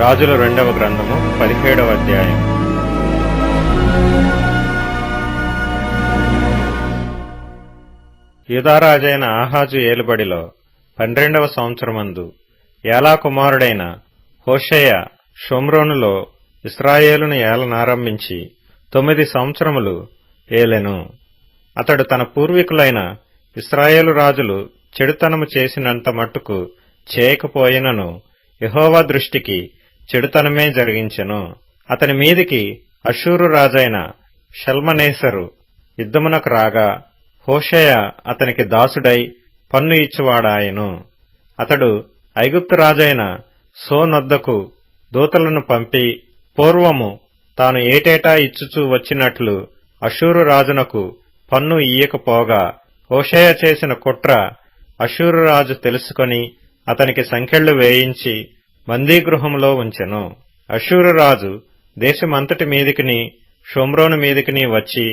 రాజుల 2వ గ్రంథము 17వ అధ్యాయం. యూదారాజైన ఆహాజు ఏలుబడిలో 12వ సంవత్సరమందు ఏలా కుమారుడైన హోషేయ షోమ్రోనులో ఇశ్రాయేలును ఏలనారంభించి 9 సంవత్సరములు ఏలెను. అతడు తన పూర్వీకులైన ఇశ్రాయేలు రాజులు చెడుతనము చేసినంత మట్టుకు చేయకపోయినను యెహోవా దృష్టికి చెడుతనమే జరిగించెను. అతని మీదికి అష్షూరు రాజైన షల్మనేసరు యుద్ధమునకు రాగా హోషేయ అతనికి దాసుడై పన్ను ఇచ్చువాడాయెను. అతడు ఐగుప్తు రాజైన సోనొద్దకు దూతలను పంపి పూర్వము తాను ఏటేటా ఇచ్చుచూ వచ్చినట్లు అష్షూరు రాజునకు పన్ను ఇయ్యకపోగా హోషేయ చేసిన కుట్ర అష్షూరు రాజు తెలుసుకొని అతనికి సంకెళ్లు వేయించి బందీగృహములో ఉంచెను. అష్షూరు రాజు దేశమంతటి మీదికిని షోమ్రోను మీదికిని వచ్చి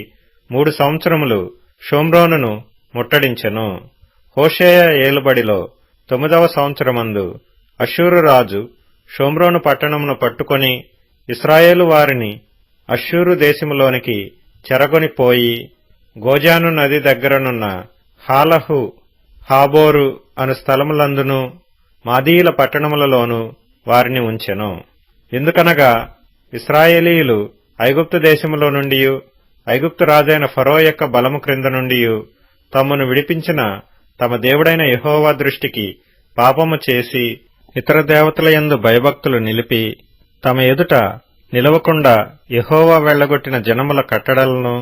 3 సంవత్సరములు షోమ్రోనును ముట్టడించెను. హోషేయ ఏలుబడిలో 9వ సంవత్సరమందు అష్షూరు రాజు షోమ్రోను పట్టణమును పట్టుకొని ఇశ్రాయేలు వారిని అష్షూరు దేశములోనికి చెరగొనిపోయి గోజాను నది దగ్గరనున్న హాలహు హాబోరు అను స్థలములందును మాదీయుల పట్టణములలోనూ వారిని ఉంచెను. ఎందుకనగా ఇశ్రాయేలీయులు ఐగుప్తు దేశములో నుండి ఐగుప్తు రాజైన ఫరో యొక్క బలము క్రింద నుండి తమ్మును విడిపించిన తమ దేవుడైన యెహోవా దృష్టికి పాపము చేసి ఇతర దేవతల యందు భయభక్తులు నిలిపి తమ ఎదుట నిలవకుండా యెహోవా వెళ్లగొట్టిన జనముల కట్టడలను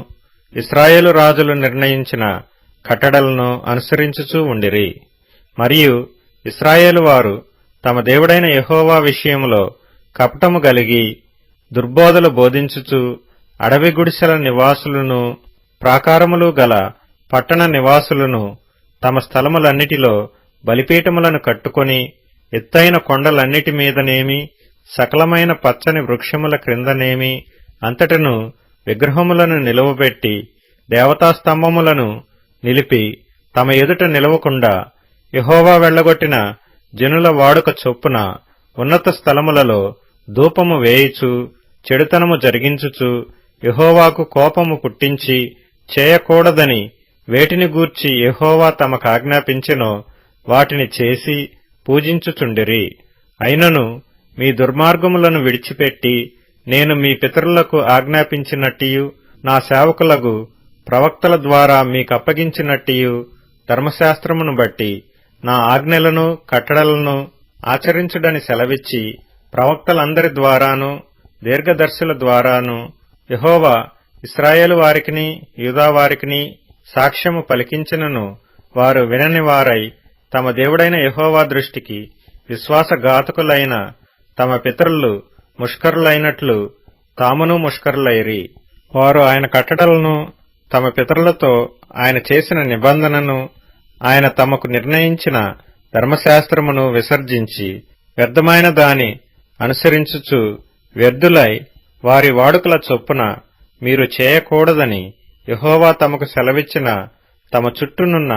ఇశ్రాయేలు రాజులు నిర్ణయించిన కట్టడలను అనుసరించుచూ ఉండిరి. మరియు ఇశ్రాయేలు వారు తమ దేవుడైన యెహోవా విషయములో కపటము గలిగి దుర్బోధలు బోధించుచు అడవి గుడిసెల నివాసులను ప్రాకారములు గల పట్టణ నివాసులను తమ స్థలములన్నిటిలో బలిపీఠములను కట్టుకొని ఎత్తైన కొండలన్నిటి మీదనేమి సకలమైన పచ్చని వృక్షముల క్రిందనేమి అంతటను విగ్రహములను నిలువబెట్టి దేవతాస్తంభములను నిలిపి తమ ఎదుట నిలవకుండా యెహోవా వెళ్లగొట్టిన జనుల వాడుక చొప్పున ఉన్నత స్థలములలో ధూపము వేయిచు చెడుతనము జరిగించుచు యెహోవాకు కోపము పుట్టించి చేయకూడదని వేటిని గూర్చి యెహోవా తమకాజ్ఞాపించెనో వాటిని చేసి పూజించుచుండిరి. అయినను మీ దుర్మార్గములను విడిచిపెట్టి నేను మీ పితరులకు ఆజ్ఞాపించినట్టియు నా సేవకులకు ప్రవక్తల ద్వారా మీకప్పగించినట్టియు ధర్మశాస్త్రమును బట్టి నా ఆజ్ఞలను కట్టడలను ఆచరించుడని సెలవిచ్చి ప్రవక్తలందరి ద్వారాను దీర్ఘదర్శుల ద్వారాను యెహోవా ఇశ్రాయేలు వారికిని యూదా వారికిని సాక్ష్యము పలికించినను వారు వినని వారై తమ దేవుడైన యెహోవా దృష్టికి విశ్వాసఘాతకులైన తమ పితరులు ముష్కరులైనట్లు తామును ముష్కరులైరి. వారు ఆయన కట్టడలను తమ పితరులతో ఆయన చేసిన నిబంధనను ఆయన తమకు నిర్ణయించిన ధర్మశాస్త్రమును విసర్జించి వ్యర్థమైన దాని అనుసరించుచు వ్యర్థులై వారి వాడుకల చొప్పున మీరు చేయకూడదని యెహోవా తమకు సెలవిచ్చిన తమ చుట్టూనున్న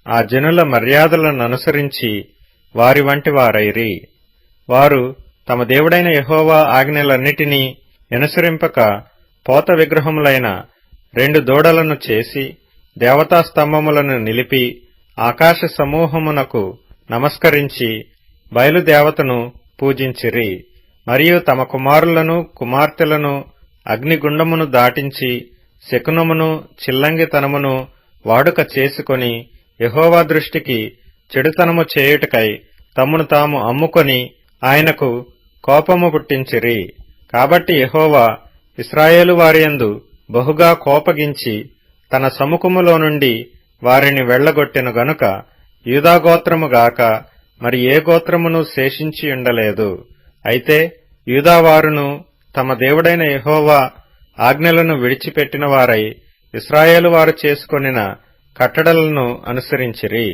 ఆ జనుల మర్యాదలను అనుసరించి వారి వంటి వారైరి. వారు తమ దేవుడైన యెహోవా ఆజ్ఞలన్నిటినీ అనుసరింపక పోత విగ్రహములైన 2 దూడలను చేసి దేవతాస్తంభములను నిలిపి ఆకాశ సమూహమునకు నమస్కరించి బయలుదేవతను పూజించిరి. మరియు తమ కుమారులను కుమార్తెలను అగ్నిగుండమును దాటించి శకునమును చిల్లంగితనమును వాడుక చేసుకొని యెహోవా దృష్టికి చెడుతనము చేయుటకై తమ్మును తాము అమ్ముకొని ఆయనకు కోపము పుట్టించిరి. కాబట్టి యెహోవా ఇశ్రాయేలు వారియందు బహుగా కోపగించి తన సముఖములో నుండి వారిని వెళ్లగొట్టెను గనుక యూదాగోత్రము గాక మరి ఏ గోత్రమును శేషించి ఉండలేదు. అయితే యూదావారును తమ దేవుడైన యెహోవా ఆజ్ఞలను విడిచిపెట్టిన వారై ఇశ్రాయేలు వారు చేసుకొనిన కట్టడలను అనుసరించిరి.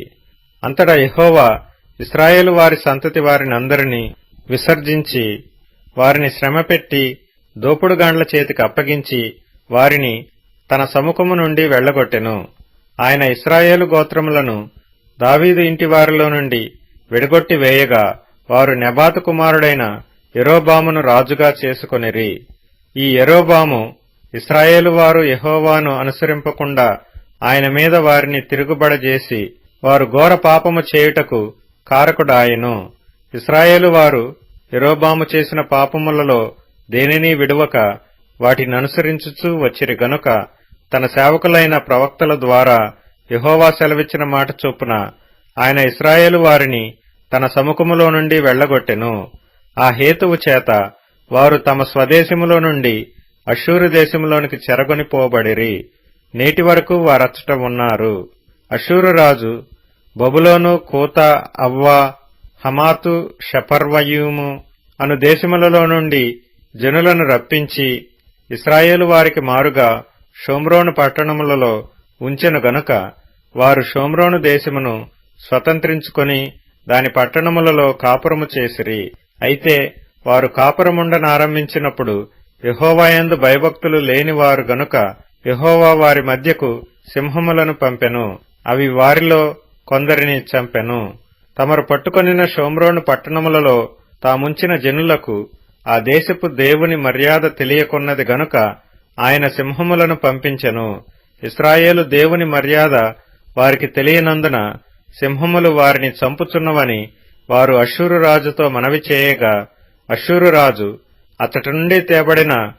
అంతటా యెహోవా ఇశ్రాయేలు వారి సంతతి వారినందరినీ విసర్జించి వారిని శ్రమపెట్టి దోపుడుగాండ్ల చేతికి అప్పగించి వారిని తన సముఖము నుండి వెళ్లగొట్టెను. ఆయన ఇశ్రాయేలు గోత్రములను దావీదు ఇంటి వారిలో నుండి విడగొట్టి వేయగా వారు నెబాతు కుమారుడైన యెరోబామును రాజుగా చేసుకొనిరి. ఈ యెరోబాము ఇశ్రాయేలు వారు యెహోవాను అనుసరింపకుండా ఆయన మీద వారిని తిరుగుబడజేసి వారు ఘోర పాపము చేయుటకు కారకుడాయెను. ఇశ్రాయేలు వారు యెరోబాము చేసిన పాపములలో దేనినీ విడువక వాటిననుసరించుచూ వచ్చిరి గనుక తన సేవకులైన ప్రవక్తల ద్వారా యెహోవా సెలవిచ్చిన మాట చొప్పున ఆయన ఇశ్రాయేలు వారిని తన సముఖములో నుండి వెళ్లగొట్టెను. ఆ హేతువు చేత వారు తమ స్వదేశములో నుండి అష్షూరు దేశములోనికి చెరగొనిపోబడిరి. నేటి వరకు వారచ్చట ఉన్నారు. అష్షూరు రాజు బబులోను, కూత, అవ్వా, హమాతు, షపర్వయీము అను దేశములలో నుండి జనులను రప్పించి ఇశ్రాయేలు వారికి మారుగా షోమ్రోను పట్టణములలో ఉంచెను గనుక వారు షోమ్రోను దేశమును స్వతంత్రించుకొని దాని పట్టణములలో కాపురము చేసిరి. అయితే వారు కాపురముండనారంభించినప్పుడు యెహోవాయందు భయభక్తులు లేనివారు గనుక యెహోవా వారి మధ్యకు సింహములను పంపెను. అవి వారిలో కొందరిని చంపెను. తమరు పట్టుకొనిన షోమ్రోను పట్టణములలో తాముంచిన జనులకు ఆ దేశపు దేవుని మర్యాద తెలియకున్నది గనుక ఆయన సింహములను పంపించెను. ఇశ్రాయేలు దేవుని మర్యాద వారికి తెలియనందున సింహములు వారిని చంపుచున్నవని వారు అష్షూరు రాజుతో మనవి చేయగా, అష్షూరు రాజు అచ్చటి నుండి తేబడిన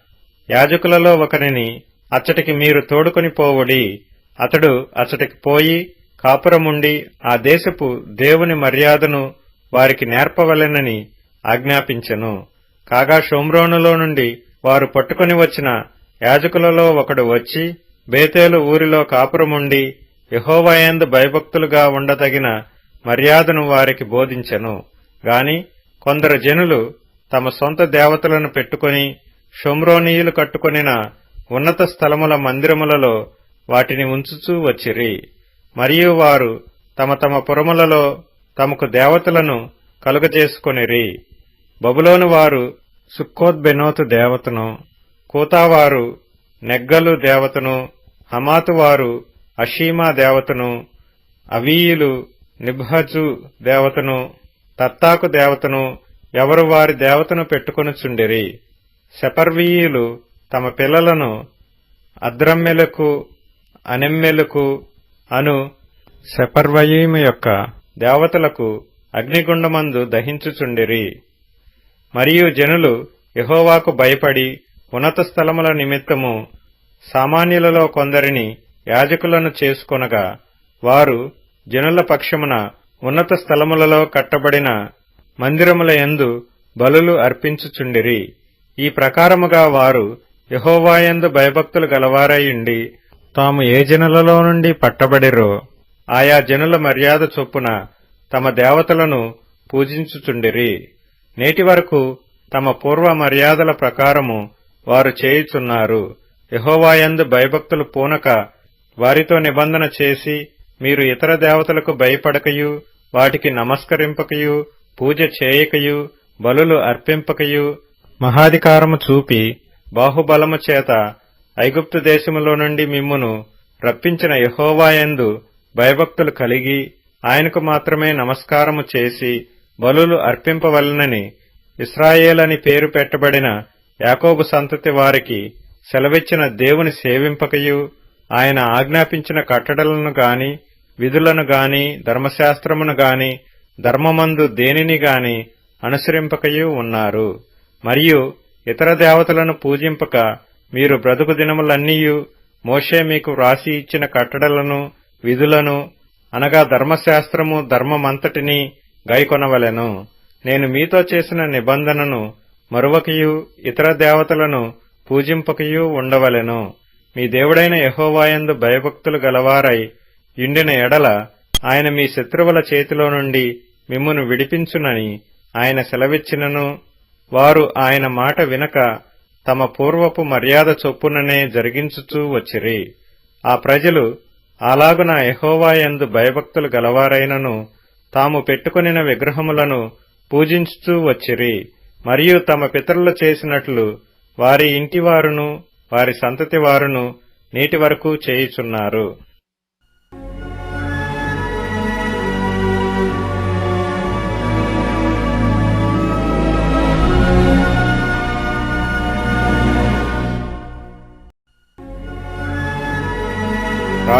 యాజకులలో ఒకరిని అచ్చటికి మీరు తోడుకొని పోవుడి. అతడు అచ్చటికి పోయి కాపురముండి ఆ దేశపు దేవుని మర్యాదను వారికి నేర్పవలెనని ఆజ్ఞాపించెను. కాగా షోమ్రోనులో నుండి వారు పట్టుకొని వచ్చిన యాజకులలో ఒకడు వచ్చి బేతేలు ఊరిలో కాపురముండి యెహోవాయందు భయభక్తులుగా ఉండదగిన మర్యాదను వారికి బోధించెను. గాని కొందరు జనులు తమ సొంత దేవతలను పెట్టుకొని షోమ్రోనీయులు కట్టుకొనిన ఉన్నత స్థలముల మందిరములలో వాటిని ఉంచుచూ వచ్చిరి. మరియు వారు తమ తమ పురములలో తమకు దేవతలను కలుగజేసుకొనిరి. బబులోను వారు సుక్కోత్బెనోతు దేవతను, కూతావారు నెగ్గలు దేవతను, హమాతు వారు అషీమా దేవతను, అవీయులు నిబ్హజు దేవతను, తత్తాకు దేవతను ఎవరు వారి దేవతను పెట్టుకొనుచుండిరి. సెపర్వీయులు తమ పిల్లలను అద్రమ్మెలకు, అనెమ్మెలకు అను సెపర్వయీము యొక్క దేవతలకు అగ్నిగుండమందు దహించుచుండిరి. మరియు జనులు యెహోవాకు భయపడి ఉన్నత స్థలముల నిమిత్తము సామాన్యులలో కొందరిని యాజకులను చేసుకొనగా వారు జనుల పక్షమున ఉన్నత స్థలములలో కట్టబడిన మందిరముల యందు బలులు అర్పించుచుండిరి. ఈ ప్రకారముగా వారు యెహోవాయందు భయభక్తులు గలవారైయుండి తాము ఏ జనులలో నుండి పట్టబడిరో ఆయా జనుల మర్యాద చొప్పున తమ దేవతలను పూజించుచుండిరి. నేటి వరకు తమ పూర్వ మర్యాదల ప్రకారము వారు చేయుచున్నారు. యెహోవాయందు భయభక్తులు పూనక వారితో నిబంధన చేసి మీరు ఇతర దేవతలకు భయపడకయు వాటికి నమస్కరింపకయు పూజ చేయకయు బలులు అర్పింపకయు మహాధికారము చూపి బాహుబలము చేత ఐగుప్తు దేశములో నుండి మిమ్మును రప్పించిన యెహోవాయందు భయభక్తులు కలిగి ఆయనకు మాత్రమే నమస్కారము చేసి బలులు అర్పింపవలెనని ఇశ్రాయేలని పేరు పెట్టబడిన యాకోబు సంతతి వారికి సెలవిచ్చిన దేవుని సేవింపకయు ఆయన ఆజ్ఞాపించిన కట్టడలను గాని విధులను గాని ధర్మశాస్త్రమును గాని ధర్మమందు దేనిని గాని అనుసరింపకయు ఉన్నారు. మరియు ఇతర దేవతలను పూజింపక మీరు బ్రతుకు దినములన్నీయు మోషే మీకు వ్రాసి ఇచ్చిన కట్టడలను విధులను అనగా ధర్మశాస్త్రము ధర్మమంతటినీ గైకొనవలెను. నేను మీతో చేసిన నిబంధనను మరువకయు ఇతర దేవతలను పూజింపకయు ఉండవలెను. మీ దేవుడైన యెహోవాయందు భయభక్తులు గలవారై యుండిన ఎడల ఆయన మీ శత్రువుల చేతిలో నుండి మిమ్మును విడిపించునని ఆయన సెలవిచ్చినను వారు ఆయన మాట వినక తమ పూర్వపు మర్యాద చొప్పుననే జరిగించుచూ వచ్చిరి. ఆ ప్రజలు అలాగున యెహోవాయందు భయభక్తులు గలవారైనను తాము పెట్టుకొనిన విగ్రహములను పూజించుచూ వచ్చిరి. మరియు తమ పితరులు చేసినట్లు వారి ఇంటివారును వారి సంతతి వారును నేటి వరకు చేయుచున్నారు.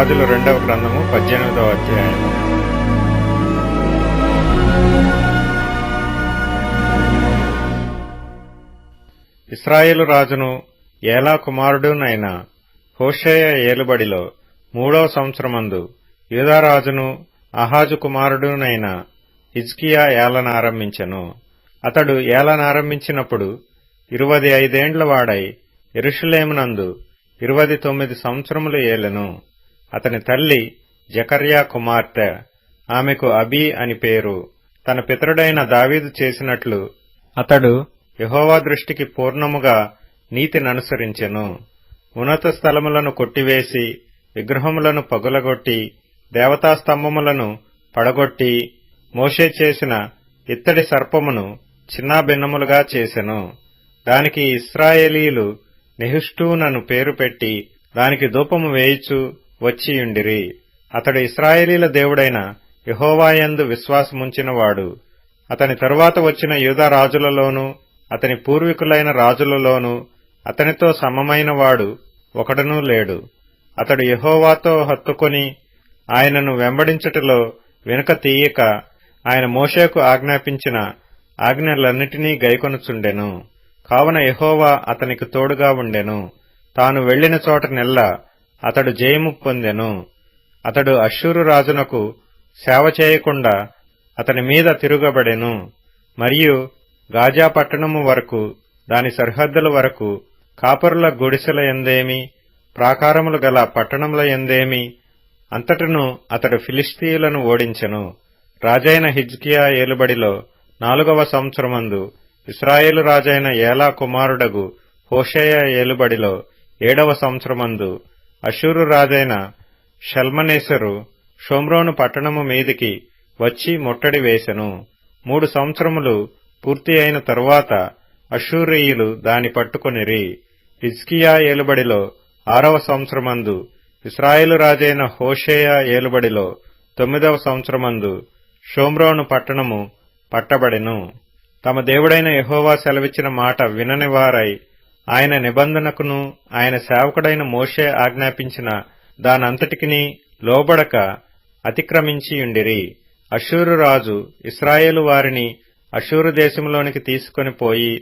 రాజుల 2వ గ్రంథము 18వ అధ్యాయము. ఇశ్రాయేలు రాజును ఏలా కుమారుడునైన హోషేయ ఏలుబడిలో 3వ సంవత్సరమందు యూదారాజును ఆహాజు కుమారుడునైన హిజ్కియా ఏలనారంభించెను. అతడు ఏలనారంభించినప్పుడు 25 ఏండ్ల వాడై యెరూషలేమునందు 29 సంవత్సరములు ఏలెను. అతని తల్లి జకర్యా కుమార్తె, ఆమెకు అబీ అని పేరు. తన పితరుడైన దావీదు చేసినట్లు అతడు యెహోవా దృష్టికి పూర్ణముగా నీతిననుసరించెను. ఉన్నత స్థలములను కొట్టివేసి విగ్రహములను పగులగొట్టి దేవతాస్తంభములను పడగొట్టి మోషే చేసిన ఇత్తడి సర్పమును చిన్నాభిన్నములుగా చేసెను. దానికి ఇశ్రాయేలీయులు నెహుష్టూనను పేరు పెట్టి దానికి ధూపము వేయుచు వచ్చియుండిరి. అతడు ఇశ్రాయేలీల దేవుడైన యెహోవాయందు విశ్వాసముంచినవాడు. అతని తరువాత వచ్చిన యూదా రాజులలోనూ అతని పూర్వీకులైన రాజులలోనూ అతనితో సమమైన వాడు ఒకడునూ లేడు. అతడు యెహోవాతో హత్తుకొని ఆయనను వెంబడించుటలో వెనుక తీయక ఆయన మోషేకు ఆజ్ఞాపించిన ఆజ్ఞలన్నిటినీ గైకొనుచుండెను. కావున యెహోవా అతనికి తోడుగా ఉండెను. తాను వెళ్లిన చోటనెల్లా అతడు జయము పొందెను. అతడు అష్షూరు రాజునకు సేవ చేయకుండా అతని మీద తిరుగబడెను. మరియు గాజా పట్టణము వరకు దాని సరిహద్దుల వరకు కాపరుల గుడిసెల యందేమి ప్రాకారములు గల పట్టణముల యందేమి అంతటను అతడు ఫిలిష్తీయులను ఓడించెను. రాజైన హిజ్కియా ఏలుబడిలో 4వ సంవత్సరమందు ఇశ్రాయేలు రాజైన ఏలా కుమారుడగు హోషేయ ఏలుబడిలో 7వ సంవత్సరమందు అష్షూరు రాజైన షల్మనేసరు షోమ్రోను పట్టణము మీదికి వచ్చి ముట్టడి వేసెను. 3 సంవత్సరములు పూర్తి అయిన తరువాత అష్షూరీయులు దాని పట్టుకొనిరి. హిజ్కియా ఏలుబడిలో 6వ సంవత్సరమందు ఇశ్రాయేలు రాజైన హోషేయ ఏలుబడిలో 9వ సంవత్సరమందు షోమ్రోను పట్టణము పట్టబడెను. తమ దేవుడైన యెహోవా సెలవిచ్చిన మాట విననివారై ఆయన నిబంధనకును ఆయన సేవకుడైన మోషే ఆజ్ఞాపించిన దానంతటికిని లోబడక అతిక్రమించియుండిరి. అష్షూరు రాజు ఇశ్రాయేలు వారిని అష్షూరు దేశంలోనికి తీసుకొని పోయి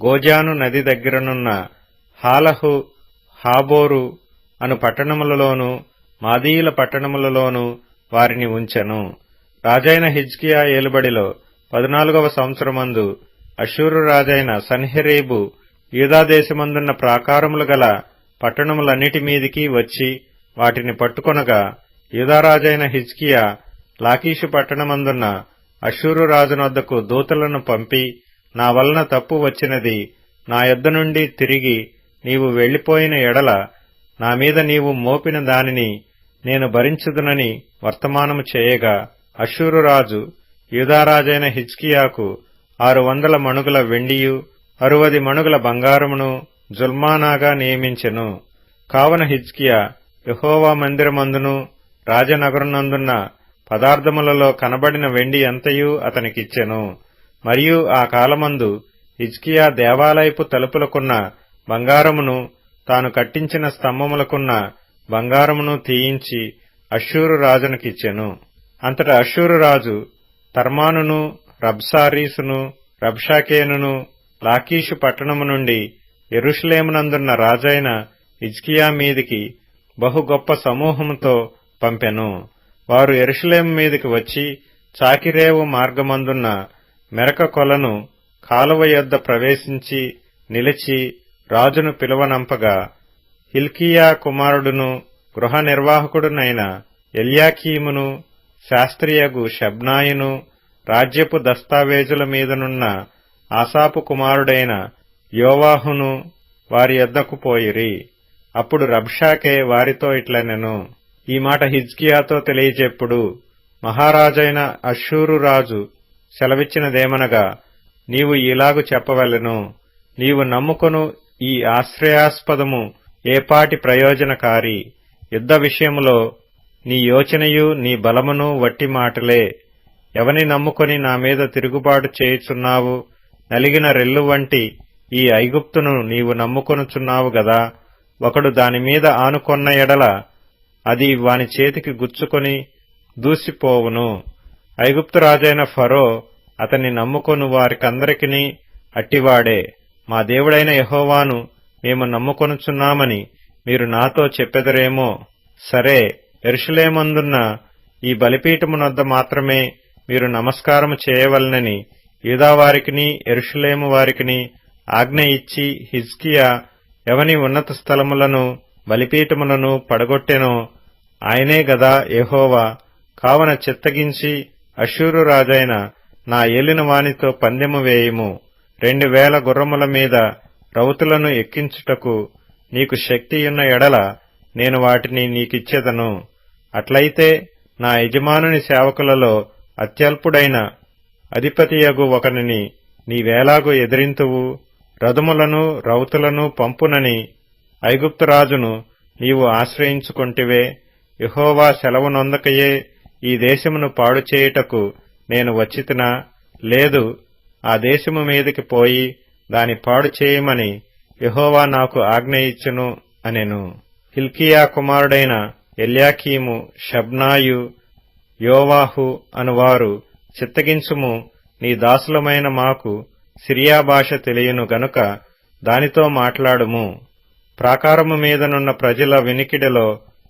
గోజాను నది దగ్గరనున్న హాలహు హాబోరు అను పట్టణములలోనూ మాదీయుల పట్టణములలోనూ వారిని ఉంచెను. రాజైన హిజ్కియా ఏలుబడిలో 14వ సంవత్సరమందు అష్షూరు రాజైన సన్హెరీబు యూదాదేశమందున్న ప్రాకారములు గల పట్టణములన్నిటి మీదికి వచ్చి వాటిని పట్టుకొనగా యూదారాజైన హిజ్కియా లాకీషు పట్టణమందున్న అష్షూరు రాజునొద్దకు దూతలను పంపి, నా వలన తప్పు వచ్చినది, నా యొద్ద నుండి తిరిగి నీవు వెళ్లిపోయిన ఎడల నా మీద నీవు మోపిన దానిని నేను భరించుదునని వర్తమానము చేయగా, అష్షూరు రాజు యూదారాజైన హిజ్కియాకు 600 మణుగుల వెండియు 60 మణుగుల బంగారమును జుల్మానాగా నియమించెను. కావున హిజ్కియా యెహోవా మందిరమందును రాజనగరునందున్న పదార్థములలో కనబడిన వెండి అంతయు అతనికిచ్చెను. మరియు ఆ కాలమందు హిజ్కియా దేవాలయపు తలుపులకున్న బంగారమును తాను కట్టించిన స్తంభములకున్న బంగారమును తీయించి అష్షూరు రాజునకిచ్చెను. అంతటా అష్షూరు రాజు తర్మానును రబ్సారీసును రబ్షాకేనును లాకీషు పట్టణము నుండి యెరూషలేమునందున్న రాజైన హిజ్కియా మీదికి బహు గొప్ప సమూహముతో పంపెను. వారు యెరూషలేము మీదికి వచ్చి చాకిరేవు మార్గమందున్న మెరక కొలను కాలువ యొద్ద ప్రవేశించి నిలిచి రాజును పిలువనంపగా, హిల్కీయా కుమారుడును గృహ నిర్వాహకుడునైన ఎల్యాకీమును శాస్త్రియగు షబ్నాయును రాజ్యపు దస్తావేజుల మీదనున్న ఆసాపు కుమారుడైన యోవాహును వారి యొద్దకు పోయిరి. అప్పుడు రబ్షాకే వారితో ఇట్లనెను, ఈ మాట హిజ్కియాతో తెలియజెప్పుడు, మహారాజైన అష్షూరు రాజు సెలవిచ్చినదేమనగా, నీవు ఇలాగు చెప్పవలెను, నీవు నమ్ముకొను ఈ ఆశ్రయాస్పదము ఏపాటి ప్రయోజనకారి, యుద్ధ విషయములో నీ యోచనయు నీ బలమును వట్టి మాటలే. ఎవని నమ్ముకొని నా మీద తిరుగుబాటు చేయుచున్నావు? నలిగిన రెల్లు వంటి ఈ ఐగుప్తును నీవు నమ్ముకొనుచున్నావు గదా. ఒకడు దానిమీద ఆనుకొన్న ఎడల అది వాని చేతికి గుచ్చుకొని దూసిపోవును. ఐగుప్తు రాజైన ఫరో అతన్ని నమ్ముకొను వారికందరికిని అట్టివాడే. మా దేవుడైన యెహోవాను మేము నమ్ముకొనుచున్నామని మీరు నాతో చెప్పెదరేమో. సరే, యెరూషలేమందున్న ఈ బలిపీఠమునొద్ద మాత్రమే మీరు నమస్కారము చేయవలెనని యూదావారికిని యెరూషలేము వారికిని ఆజ్ఞ ఇచ్చి హిజ్కియా ఎవని ఉన్నత స్థలములను బలిపీఠములను పడగొట్టెనో ఆయనే గదా యెహోవా. కావున చిత్తగించి అష్షూరు రాజైన నా ఏలిన వానితో పందెము వేయుము. 2000 గుర్రముల మీద రౌతులను ఎక్కించుటకు నీకు శక్తియున్న ఎడల నేను వాటిని నీకిచ్చెదను. అట్లయితే నా యజమానుని సేవకులలో అత్యల్పుడైన అధిపతియగు ఒకనిని నీవేలాగు ఎదిరింతువు? రథములను రౌతులను పంపునని ఐగుప్తురాజును నీవు ఆశ్రయించుకొంటివే. యెహోవా సెలవునొందకయే ఈ దేశమును పాడు చేయుటకు నేను వచ్చితినా? లేదు, ఆ దేశము మీదికి పోయి దాని పాడు చేయమని యెహోవా నాకు ఆజ్ఞ ఇచ్చెను అనెను. హిల్కీయా కుమారుడైన ఎల్యాకీము, షబ్నాయు, యోవాహు అనువారు, చిత్తగించుము, నీ దాసులమైన మాకు సిరియా భాష తెలియను గనుక దానితో మాట్లాడుము. ప్రాకారము మీదనున్న ప్రజల వినికిడిలో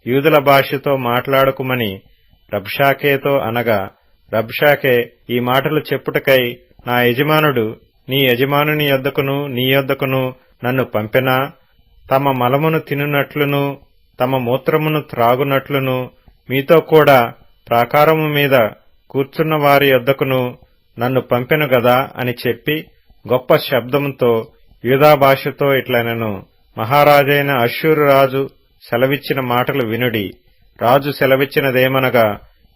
యూదుల భాషతో మాట్లాడుకుమని రబ్షాకేతో అనగా, రబ్షాకే ఈ మాటలు చెప్పుటకై నా యజమానుడు నీ యజమానుని యొద్దకును నీ యొద్దకును నన్ను పంపెనా? తమ మలమును తినునట్లును తమ మూత్రమును త్రాగునట్లును మీతో కూడా ప్రాకారము మీద కూర్చున్న వారి యొద్దకును నన్ను పంపెను గదా అని చెప్పి గొప్ప శబ్దముతో యూదా భాషతో ఇట్లనెను. మహారాజైన అష్షూరు రాజు సెలవిచ్చిన మాటలు వినుడి. రాజు సెలవిచ్చినదేమనగా,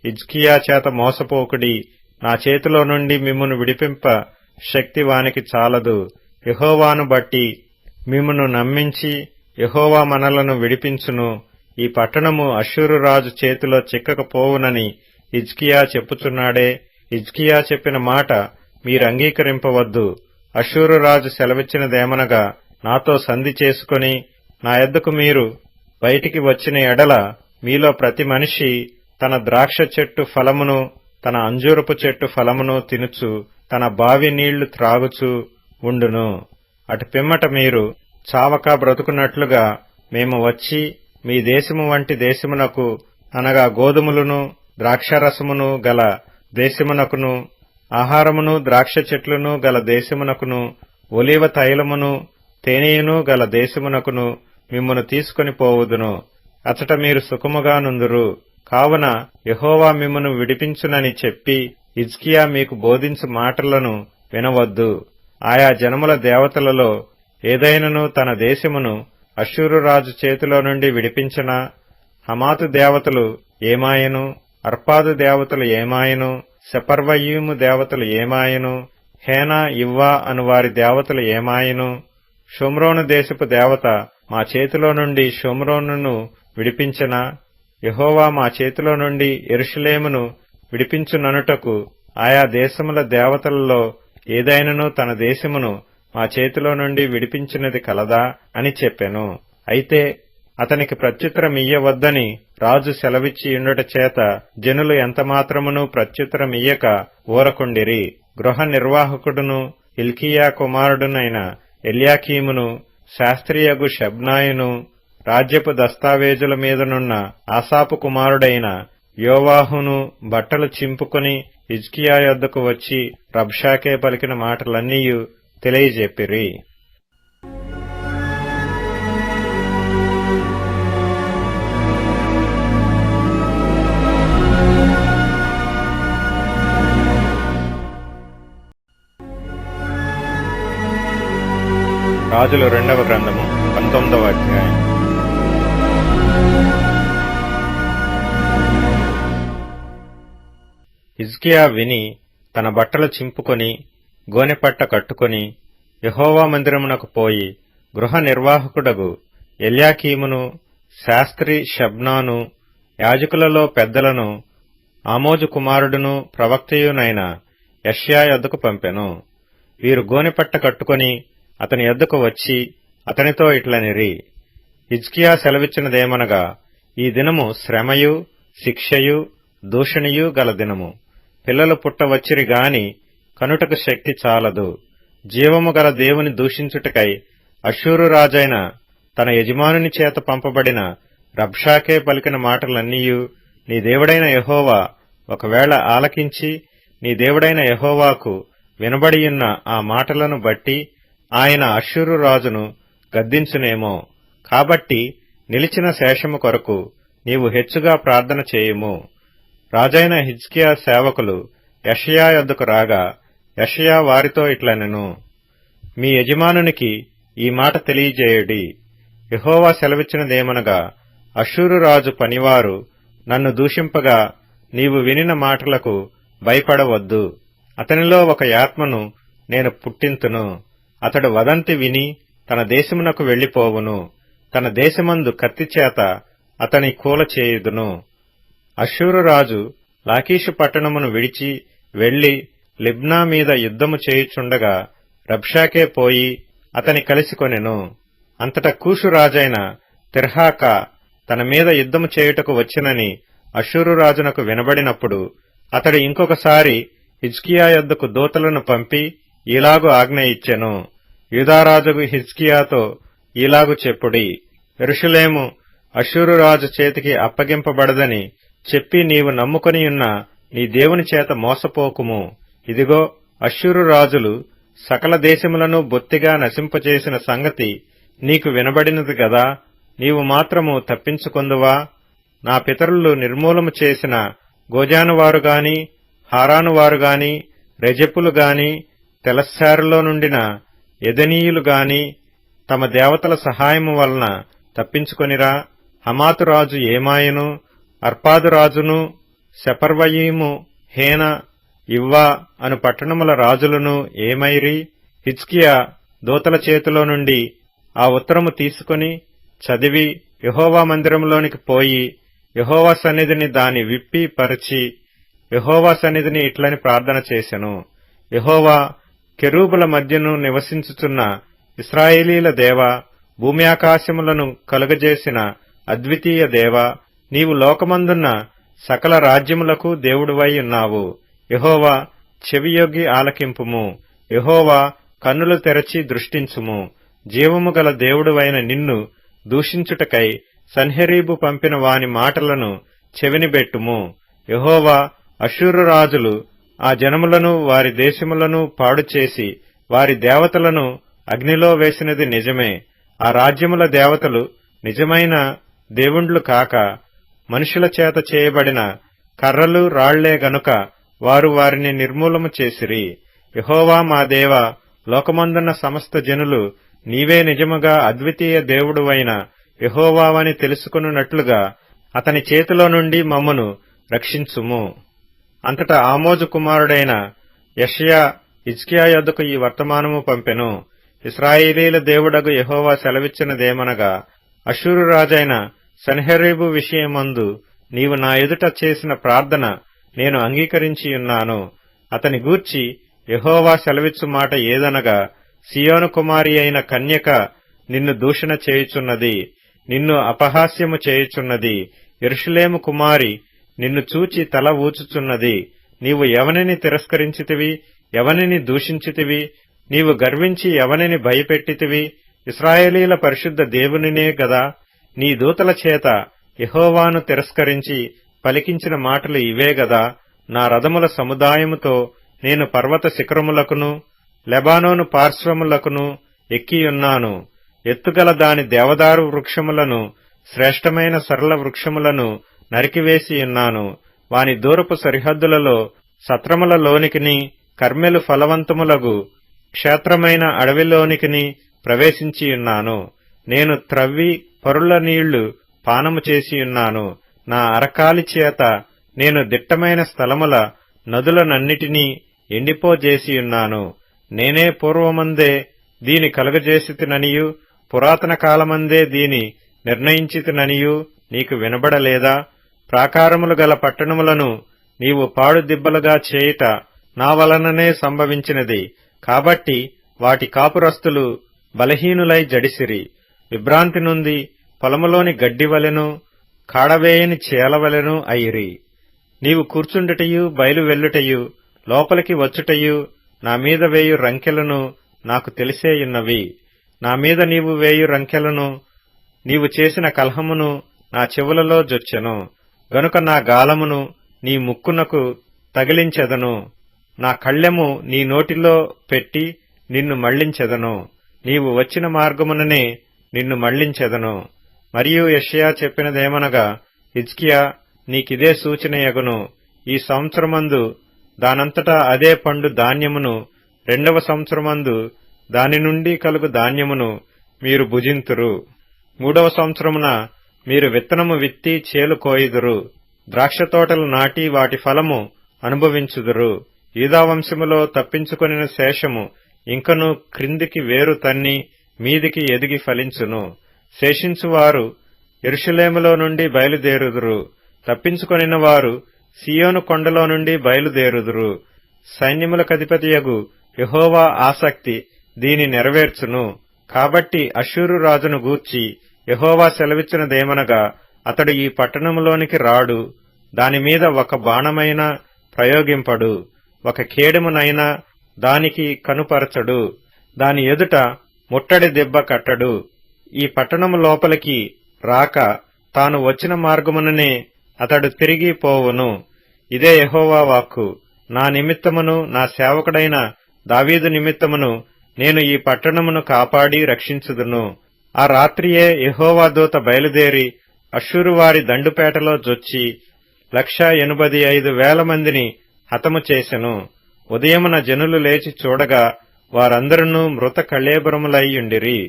హిజ్కియా చేత మోసపోకుడి. నా చేతిలో నుండి మిమ్మును విడిపింప శక్తి వానికి చాలదు. యెహోవాను బట్టి మిమ్మును నమ్మించి యెహోవా మనలను విడిపించును. ఈ పట్టణము అష్షూరు రాజు చేతిలో చిక్కకపోవునని హిజ్కియా చెప్పుచున్నాడే. హిజ్కియా చెప్పిన మాట మీరంగీకరింపవద్దు. అష్షూరు రాజు సెలవిచ్చినదేమనగా, నాతో సంధి చేసుకుని నా యొద్దకు మీరు బయటికి వచ్చిన ఎడల మీలో ప్రతి మనిషి తన ద్రాక్ష చెట్టు ఫలమును తన అంజూరపు చెట్టు ఫలమును తినుచు తన బావి నీళ్లు త్రాగుచు ఉండును. అటు పిమ్మట మీరు చావక బ్రతుకున్నట్లుగా మేము వచ్చి మీ దేశము వంటి దేశమునకు, అనగా గోధుమలను ద్రాక్షరసమును గల దేశమునకును, ఆహారమును ద్రాక్ష చెట్లును గల దేశమునకును, ఒలీవ తైలమును తేనెయును గల దేశమునకును మిమ్మును తీసుకొని పోవుదును. అచట మీరు సుఖముగా నుందురు. కావున యెహోవా మిమ్మును విడిపించునని చెప్పి హిజ్కియా మీకు బోధించు మాటలను వినవద్దు. ఆయా జనముల దేవతలలో ఏదైనను తన దేశమును అష్షూరు రాజు చేతిలో నుండి విడిపించనా? హమాతు దేవతలు ఏమాయను? అర్పాదు దేవతలు ఏమాయను? సెపర్వయీము దేవతలు ఏమాయను? హేనా ఇవ్వా అను వారి దేవతలు ఏమాయను? షోమ్రోను దేశపు దేవత మా చేతిలో నుండి షోమ్రోనును విడిపించనా? యెహోవా మా చేతిలో నుండి యెరూషలేమును విడిపించుననుటకు ఆయా దేశముల దేవతలలో ఏదైనను తన దేశమును మా చేతిలో నుండి విడిపించినది కలదా అని చెప్పెను. అయితే అతనికి ప్రత్యుత్తరమియ్యవద్దని రాజు సెలవిచ్చి యుండుట చేత జనులు ఎంతమాత్రమును ప్రత్యుత్తరమియ్యక ఊరకుండిరి. గృహ నిర్వాహకుడును హిల్కీయా కుమారుడునైన ఎల్యాకీమును, శాస్త్రియగు షబ్నాయును, రాజ్యపు దస్తావేజుల మీదనున్న ఆసాపు కుమారుడైన యోవాహును బట్టలు చింపుకొని హిజ్కియా యొద్దకు వచ్చి రబ్షాకే పలికిన మాటలన్నీయు తెలియజెప్పిరి. రాజుల 2వ గ్రంథము 19వ అధ్యాయం. హిజ్కియా విని తన బట్టలు చింపుకొని గోనెపట్ట కట్టుకొని యెహోవా మందిరమునకు పోయి గృహ నిర్వాహకుడగు ఎల్యాకీమును, శాస్త్రి షబ్నాను, యాజకులలో పెద్దలను, ఆమోజు కుమారుడును ప్రవక్తయునైన యెషయా యొద్దకు పంపెను. వీరు గోనెపట్ట కట్టుకొని అతని యొద్దకు వచ్చి అతనితో ఇట్లనిరి, హిజ్కియా సెలవిచ్చినదేమనగా, ఈ దినము శ్రమయు శిక్షయు దూషణయు గల దినము. పిల్లలు పుట్టవచ్చిరి గాని కనుటకు శక్తి చాలదు. జీవము గల దేవుని దూషించుటకై అష్షూరు రాజైన తన యజమానుని చేత పంపబడిన రబ్షాకే పలికిన మాటలన్నీయు నీ దేవుడైన యెహోవా ఒకవేళ ఆలకించి నీ దేవుడైన యెహోవాకు వినబడియున్న ఆ మాటలను బట్టి ఆయన అష్షూరు రాజును గద్దించునేమో. కాబట్టి నిలిచిన శేషము కొరకు నీవు హెచ్చుగా ప్రార్థన చేయుము. రాజైన హిజ్కియా సేవకులు యెషయా యొద్దకు రాగా యెషయా వారితో ఇట్లనెను, మీ యజమానునికి ఈ మాట తెలియజేయుడి. యెహోవా సెలవిచ్చినదేమనగా, అష్షూరు రాజు పనివారు నన్ను దూషింపగా నీవు వినిన మాటలకు భయపడవద్దు. అతనిలో ఒక ఆత్మను నేను పుట్టింతును. అతడు వదంతి విని తన దేశమునకు వెళ్లిపోవును. తన దేశమందు కత్తిచేత అతని కూలచేయుదును. అష్షూరు రాజు లాకీషు పట్టణమును విడిచి వెళ్లి లిబ్నా మీద యుద్ధము చేయుచుండగా రబ్షాకే పోయి అతని కలిసికొనెను. అంతటా కూషు రాజైన తిర్హాకా తన మీద యుద్ధము చేయుటకు వచ్చినని అష్షూరు రాజునకు వినబడినప్పుడు అతడు ఇంకొకసారి హిజ్కియా యొద్దకు దూతలను పంపి ఈలాగు ఆజ్ఞ ఇచ్చెను, యూదారాజుకు హిజ్కియాతో ఈలాగు చెప్పుడి, యెరూషలేము అష్షూరు రాజు చేతికి అప్పగింపబడదని చెప్పి నీవు నమ్ముకొనియున్న నీ దేవుని చేత మోసపోకుము. ఇదిగో, అష్షూరు రాజులు సకల దేశములను బొత్తిగా నశింపచేసిన సంగతి నీకు వినబడినది గదా. నీవు మాత్రము తప్పించుకొందువా? నా పితరులు నిర్మూలము చేసిన గోజానువారుగాని హారానువారుగాని రెజెపులుగాని తెలశ్శారులో నుండిన ఎదెనీయులుగాని తమ దేవతల సహాయము వలన తప్పించుకొనిరా? హమాతు రాజు ఏమాయను, అర్పాదు రాజును, సెపర్వయీము, హేన, ఇవ్వా అను పట్టణముల రాజులను ఏమైరి? హిజ్కియా దూతల చేతిలో నుండి ఆ ఉత్తరము తీసుకుని చదివి యెహోవా మందిరంలోనికి పోయి యెహోవా సన్నిధిని దాని విప్పి పరిచి యెహోవా సన్నిధిని ఇట్లని ప్రార్థన చేసెను, యెహోవా, కెరూబుల మధ్యను నివసించుచున్న ఇశ్రాయేలీల దేవా, భూమి ఆకాశములను కలుగజేసిన అద్వితీయ దేవా, నీవు లోకమందున్న సకల రాజ్యములకు దేవుడువై ఉన్నావు. యెహోవా, చెవియొగ్గి ఆలకింపుము. యెహోవా, కన్నులు తెరచి దృష్టించుము. జీవము గల దేవుడువైన నిన్ను దూషించుటకై సన్హెరీబు పంపిన వాని మాటలను చెవినిబెట్టుము. యెహోవా, అష్షూరు రాజులు ఆ జనములను వారి దేశములను పాడుచేసి వారి దేవతలను అగ్నిలో వేసినది నిజమే. ఆ రాజ్యముల దేవతలు నిజమైన దేవుండ్లు కాక మనుషుల చేత చేయబడిన కర్రలు రాళ్లే గనుక వారు వారిని నిర్మూలము చేసిరి. యెహోవా మా దేవా, లోకమందున్న సమస్త జనులు నీవే నిజముగా అద్వితీయ దేవుడువైన యెహోవావని తెలుసుకొనున్నట్లుగా అతని చేతిలో నుండి మమ్మను రక్షించుము. అంతటా ఆమోజు కుమారుడైన యెషయా హిజ్కియా యొద్దకు ఈ వర్తమానము పంపెను. ఇశ్రాయేలీల దేవుడగు యెహోవా సెలవిచ్చినదేమనగా, అష్షూరు రాజైన సన్హెరీబు విషయమందు నీవు నా ఎదుట చేసిన ప్రార్థన నేను అంగీకరించియున్నాను. అతని గూర్చి యెహోవా సెలవిచ్చు మాట ఏదనగా, సియోను కుమారి అయిన కన్యక నిన్ను దూషణ చేయుచున్నది, నిన్ను అపహాస్యము చేయుచున్నది. యెరూషలేము కుమారి నిన్ను చూచి తల ఊచుచున్నది. నీవు ఎవనిని తిరస్కరించితివి, ఎవనిని దూషించితివి? నీవు గర్వించి ఎవనిని భయపెట్టితివి? ఇశ్రాయేలీల పరిశుద్ధ దేవునినే గదా. నీ దూతల చేత యెహోవాను తిరస్కరించి పలికించిన మాటలు ఇవే గదా. నా రథముల సముదాయముతో నేను పర్వత శిఖరములకును లెబానోను పార్శ్వములకును ఎక్కియున్నాను. ఎత్తుగల దాని దేవదారు వృక్షములను శ్రేష్టమైన సరళ వృక్షములను నరికివేసియున్నాను. వాని దూరపు సరిహద్దులలో సత్రములలోనికిని కర్మెలు ఫలవంతములగు క్షేత్రమైన అడవిలోనికిని ప్రవేశించియున్నాను. నేను త్రవ్వి పరుల నీళ్లు పానము చేసియున్నాను. నా అరకాలి చేత నేను దిట్టమైన స్థలముల నదులనన్నిటినీ ఎండిపోజేసియున్నాను. నేనే పూర్వమందే దీని కలుగజేసితిననియు పురాతన కాలమందే దీని నిర్ణయించితిననియు నీకు వినబడలేదా? ప్రాకారములు గల పట్టణములను నీవు పాడుదిబ్బలుగా చేయుట నా వలననే సంభవించినది. కాబట్టి వాటి కాపురస్తులు బలహీనులై జడిసిరి. విభ్రాంతి నుండి పొలములోని గడ్డివలెను కాడవేయని చేలవలెను అయిరి. నీవు కూర్చుండుటయు బయలు వెళ్ళుటయు లోపలికి వచ్చుటయు నా మీద వేయు రంకెలను నాకు తెలిసేయున్నవి. నా మీద నీవు వేయు రంకెలను నీవు చేసిన కలహమును నా చెవులలో జొచ్చెను. గనుక నా గాలమును నీ ముక్కునకు తగిలించెదను, నా కళ్ళెము నీ నోటిలో పెట్టి నిన్ను మళ్లించెదను. నీవు వచ్చిన మార్గముననే నిన్ను మళ్లించెదను. మరియు యెషయా చెప్పినదేమనగా, హిజ్కియా, నీకిదే సూచనయగును. ఈ సంవత్సరమందు దానంతటా అదే పండు ధాన్యమును, 2వ సంవత్సరమందు దాని నుండి కలుగు ధాన్యమును మీరు భుజింతురు. 3వ సంవత్సరమున మీరు విత్తనము విత్తి చేలు కోయుదురు, ద్రాక్షతోటలు నాటి వాటి ఫలము అనుభవించుదురు. యూదావంశములో తప్పించుకొనిన శేషము ఇంకను క్రిందికి వేరు తన్ని మీదికి ఎదిగి ఫలించును. శేషించువారు యెరూషలేములో నుండి బయలుదేరుదురు. తప్పించుకొనిన వారు సియోను కొండలో నుండి బయలుదేరుదురు. సైన్యములకధిపతియగు యెహోవా ఆసక్తి దీని నెరవేర్చును. కాబట్టి అష్షూరు రాజును గూర్చి యెహోవా సెలవిచ్చినదేమనగా, అతడు ఈ పట్టణములోనికి రాడు, దానిమీద ఒక బాణమైనా ప్రయోగింపడు, ఒక కేడెమునైనా దానికి కనుపరచడు, దాని ఎదుట ముట్టడి దెబ్బ కట్టడు. ఈ పట్టణము లోపలికి రాక తాను వచ్చిన మార్గముననే అతడు తిరిగి పోవును. ఇదే యెహోవా వాక్కు. నా నిమిత్తమును నా సేవకుడైన దావీదు నిమిత్తమును నేను ఈ పట్టణమును కాపాడి రక్షించుదును. ఆ రాత్రియే యెహోవా దూత బయలుదేరి అష్షూరు వారి దండుపేటలో జొచ్చి 185,000 మందిని హతము చేసెను. ఉదయమున జనులు లేచి చూడగా వారందరూ మృత కళేబరములయ్యుండిరి.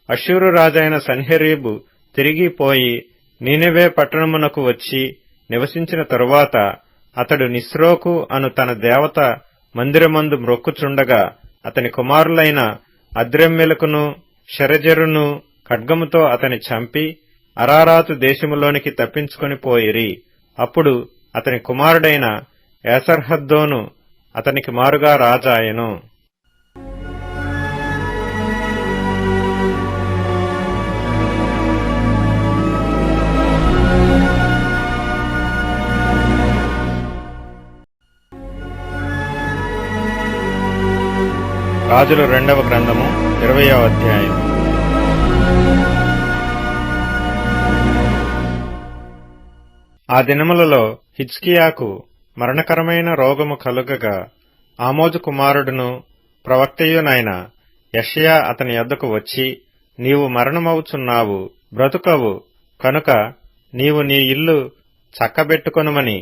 అష్షూరు రాజైన సన్హెరీబు తిరిగిపోయి నీనెవే పట్టణమునకు వచ్చి నివసించిన తరువాత అతడు నిస్రోకు అను తన దేవత మందిరమందు మ్రొక్కుచుండగా అతని కుమారులైన అద్రెమ్మెలకును షెరెజెరును ఖడ్గముతో అతని చంపి అరారాతు దేశములోనికి తప్పించుకొని పోయిరి. అప్పుడు అతని కుమారుడైన ఏసర్హద్దోను అతనికి మారుగా రాజాయెను. రాజుల 2వ గ్రంథము 20వ అధ్యాయం. ఆ దినములలో హిజ్కియాకు మరణకరమైన రోగము కలుగగా ఆమోజు కుమారుడును ప్రవక్తయునైన యెషయా అతని యొద్దకు వచ్చి, నీవు మరణమవుచున్నావు, బ్రతుకవు, కనుక నీవు నీ ఇల్లు చక్కబెట్టుకొనుమని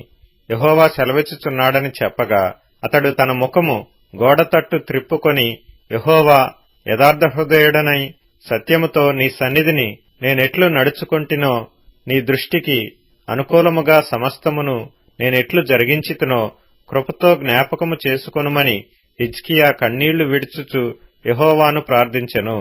యెహోవా సెలవిచ్చుచున్నాడని చెప్పగా, అతడు తన ముఖము గోడతట్టు త్రిప్పుకొని, యెహోవా యథార్థహృదయుడనై సత్యముతో నీ సన్నిధిని నేనెట్లు నడుచుకొంటినో, నీ దృష్టికి అనుకూలముగా సమస్తమును నేనెట్లు జరిగించితినో కృపతో జ్ఞాపకము చేసుకొనుమని హిజ్కియా కన్నీళ్లు విడుచుచు యెహోవాను ప్రార్థించెను.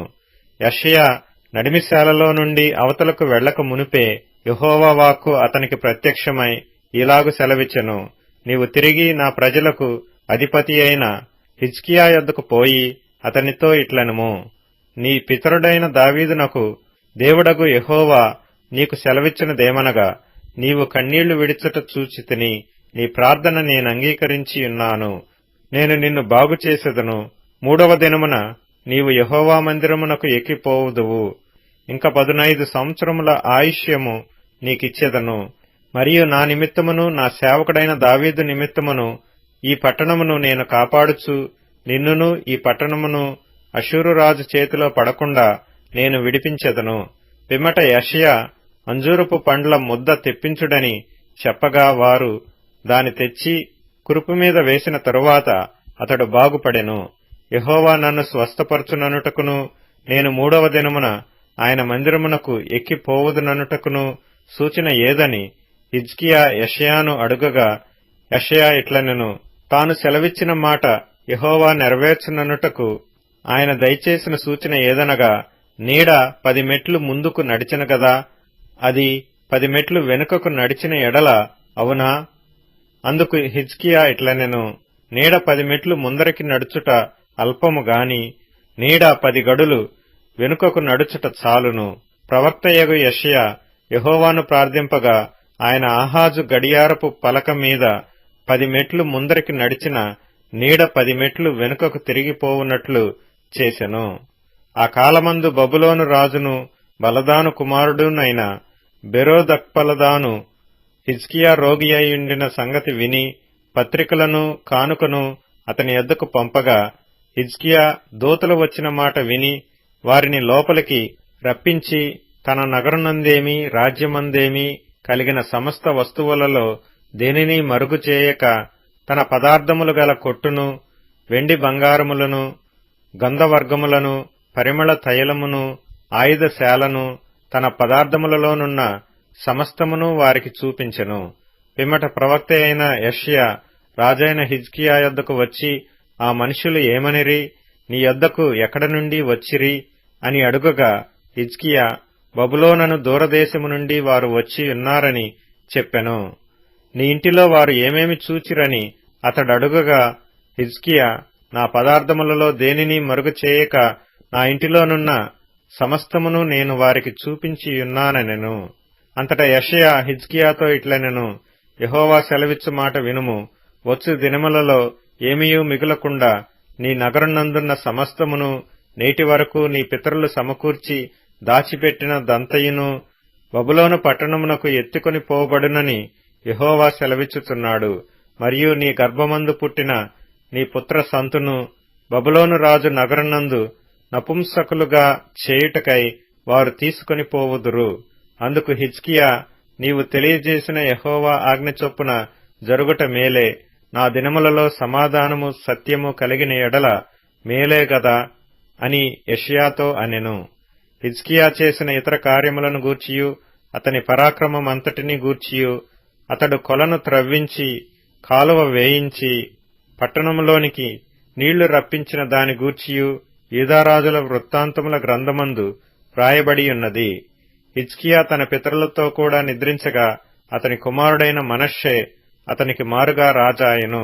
యెషయా నడిమిశాలలో నుండి అవతలకు వెళ్లక మునుపే యెహోవా వాక్కు అతనికి ప్రత్యక్షమై ఇలాగు సెలవిచ్చెను, నీవు తిరిగి నా ప్రజలకు అధిపతి అయిన హిజ్కియా యొద్దకు పోయి అతనితో ఇట్లనుము, నీ పితరుడైన దావీదునకు దేవుడగు యెహోవా నీకు సెలవిచ్చినదేమనగా, నీవు కన్నీళ్లు విడిచుట చూచితిని, నీ ప్రార్థన నేనంగీకరించియున్నాను, నేను నిన్ను బాగుచేసెదను. 3వ దినమున నీవు యెహోవా మందిరమునకు ఎక్కిపోవుదువు. ఇంక 15 సంవత్సరముల ఆయుష్యము నీకిచ్చెదను. మరియు నా నిమిత్తమును నా సేవకుడైన దావీదు నిమిత్తమును ఈ పట్టణమును నేను కాపాడుచు నిన్నును ఈ పట్టణమును అష్షూరు రాజు చేతిలో పడకుండా నేను విడిపించెదను. పిమ్మట యెషయా అంజూరపు పండ్ల ముద్ద తెప్పించుడని చెప్పగా వారు దాని తెచ్చి కురుపు మీద వేసిన తరువాత అతడు బాగుపడెను. యెహోవా నన్ను స్వస్థపరచుననుటకును నేను 3వ దినమున ఆయన మందిరమునకు ఎక్కిపోవుదుననుటకును సూచన ఏదని హిజ్కియా యెషయాను అడుగగా, యెషయా ఇట్లనెను, తాను సెలవిచ్చిన మాట యెహోవా నెరవేర్చుననుటకు ఆయన దయచేసిన సూచన ఏదనగా, నీడ 10 మెట్లు ముందుకు నడిచిన గదా, అది 10 మెట్లు వెనుకకు నడిచిన ఎడల అవునా? అందుకు హిజ్కియా ఇట్లనెను, నీడ 10 మెట్లు ముందరికి నడుచుట అల్పము గాని నీడ 10 గడులు వెనుకకు నడుచుట చాలును. ప్రవక్తయగు యెషయా యెహోవాను ప్రార్థింపగా ఆయన ఆహాజు గడియారపు పలక మీద 10 మెట్లు ముందరికి నడిచిన నీడ 10 మెట్లు వెనుకకు తిరిగిపోవున్నట్లు చేసెను. ఆ కాలమందు బబులోను రాజును బలదాను కుమారుడునైన బెరోదక్బలదాను హిజ్కియా రోగి అయ్యుండిన సంగతి విని పత్రికలను కానుకను అతని యొద్దకు పంపగా, హిజ్కియా దూతలు వచ్చిన మాట విని వారిని లోపలికి రప్పించి తన నగరమందేమి రాజ్యమందేమి కలిగిన సమస్త వస్తువులలో దేనిని మరుగు చేయక తన పదార్థములు గల కొట్టును, వెండి బంగారములను, గంధవర్గములను, పరిమళ తైలమును, ఆయుధశాలను, తన పదార్థములలోనున్న సమస్తమును వారికి చూపించెను. పిమ్మట ప్రవక్త అయిన యెషయా రాజైన హిజ్కియా యొద్దకు వచ్చి, ఆ మనుషులు ఏమనిరి? నీ యొద్దకు ఎక్కడ నుండి వచ్చిరి అని అడుగగా, హిజ్కియా బబులోనను దూరదేశము నుండి వారు వచ్చి ఉన్నారని చెప్పెను. నీ ఇంటిలో వారు ఏమేమి చూచిరని అతడడుగగా, హిజ్కియా నా పదార్థములలో దేనిని మరుగు చేయక నా ఇంటిలోనున్న సమస్తమును నేను వారికి చూపించియున్నానెను. అంతటా యెషయా హిజ్కియాతో ఇట్లనెను, యెహోవా సెలవిచ్చు మాట వినుము. వచ్చు దినములలో ఏమీయూ మిగులకుండా నీ నగరునందున్న సమస్తమును నేటి వరకు నీ పితరులు సమకూర్చి దాచిపెట్టిన దంతయును బబులోను పట్టణమునకు ఎత్తుకొని పోబడునని యెహోవా సెలవిచ్చుచున్నాడు. మరియు నీ గర్భమందు పుట్టిన నీ పుత్ర సంతును బబులోను రాజు నగరునందు నపుంసకులుగా చేయుటకై వారు తీసుకొని పోవుదురు. అందుకు హిజ్కియా, నీవు తెలియజేసిన యెహోవా ఆజ్ఞ చొప్పున జరుగుట మేలే. నా దినములలో సమాధానము సత్యము కలిగిన ఎడల మేలే గదా అని యెషయాతో అనెను. హిజ్కియా చేసిన ఇతర కార్యములను గూర్చియు అతని పరాక్రమమంతటిని గూర్చియు, అతడు కొలను త్రవ్వించి కాలువ వేయించి పట్టణములోనికి నీళ్లు రప్పించిన దాని గూర్చియు యూదారాజుల వృత్తాంతముల గ్రంథమందు వ్రాయబడియున్నది. హిజ్కియా తన పితరులతో కూడా నిద్రించగా అతని కుమారుడైన మనష్షే అతనికి మారుగా రాజాయెను.